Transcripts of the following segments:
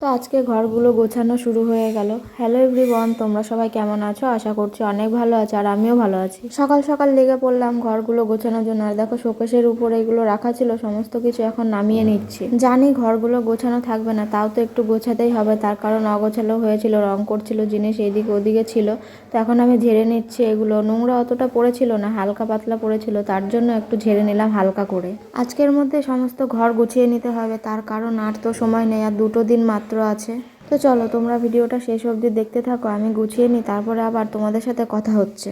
তো আজকে ঘরগুলো গোছানো শুরু হয়ে গেল। হ্যালো এভরিওয়ান, তোমরা সবাই কেমন আছো? আশা করছি অনেক ভালো আছো, আর আমিও ভালো আছি। সকাল সকাল লেগে পড়লাম ঘরগুলো গোছানোর জন্য। আর দেখো, শোকেসের উপরে এগুলো রাখা ছিল, সমস্ত কিছু এখন নামিয়ে নিচ্ছি। জানি ঘরগুলো গোছানো থাকবে না, তাও তো একটু গোছাতেই হবে, তার কারণ অগোছালো হয়েছিল, রং করছিল, জিনিস এদিকে ওদিকে ছিল। তো এখন আমি ঝেড়ে নিচ্ছি। এগুলো নোংরা অতটা পড়েছিল না, হালকা পাতলা পড়েছিল, তার জন্য একটু ঝেড়ে নিলাম হালকা করে। আজকের মধ্যে সমস্ত ঘর গুছিয়ে নিতে হবে, তার কারণ আর তো সময় নেই, আর 2 দিন মাত্র আছে। তো চলো তোমরা ভিডিওটা শেষ অবধি দেখতে থাকো, আমি গুছিয়ে নিই, তারপরে আবার তোমাদের সাথে কথা হচ্ছে।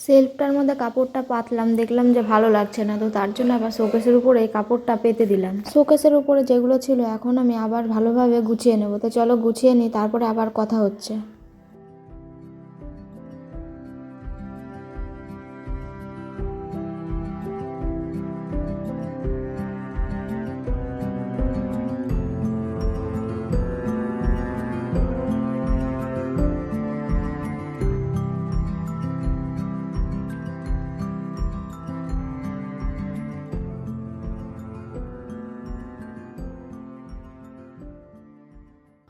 সেলফটার মধ্যে কাপড়টা পাতলাম, দেখলাম যে ভালো লাগছে না, তো তার জন্য আবার শোকেসের উপরে এই কাপড়টা পেতে দিলাম। শোকেসের উপরে যেগুলো ছিল এখন আমি আবার ভালোভাবে গুছিয়ে নেবো। তো চলো গুছিয়ে নিই, তারপরে আবার কথা হচ্ছে।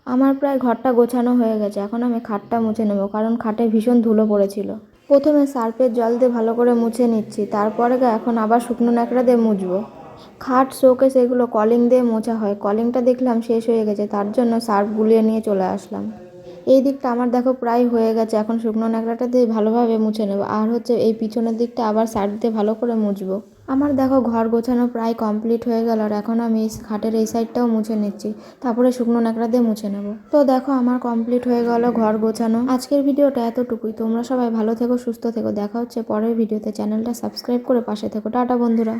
আমার প্রায় ঘরটা গোছানো হয়ে গেছে। এখন আমি খাটটা মুছে নেব, কারণ খাটে ভীষণ ধুলো পড়েছিল। প্রথমে সার্ফের জল দিয়ে ভালো করে মুছে নিচ্ছি, তারপরে এখন আবার শুকনো ন্যাকড়া দিয়ে মুছবো। খাট, শোকেস এগুলো কলিং দিয়ে মোছা হয়, কলিংটা দেখলাম শেষ হয়ে গেছে, তার জন্য সার্ফ গুলিয়ে নিয়ে চলে আসলাম। এই দিকটা আমার দেখো প্রায় হয়ে গেছে, এখন শুকনো ন্যাকড়াটা দিয়ে ভালোভাবে মুছে নেব। আর এই পিছনের দিকটা আবার সার্ফ দিয়ে ভালো করে মুছবো। আমার দেখো ঘর গোছানো প্রায় কমপ্লিট হয়ে গেল, আর এখন আমি খাটের এই সাইডটাও মুছে নিচ্ছি, তারপরে শুকনো ন্যাকড়া দিয়ে মুছে নেব। তো দেখো আমার কমপ্লিট হয়ে গেল ঘর গোছানো। আজকের ভিডিওটা এতটুকুই। তোমরা সবাই ভালো থেকো, সুস্থ থেকো। দেখা হচ্ছে পরের ভিডিওতে। চ্যানেলটা সাবস্ক্রাইব করে পাশে থেকো। টাটা বন্ধুরা।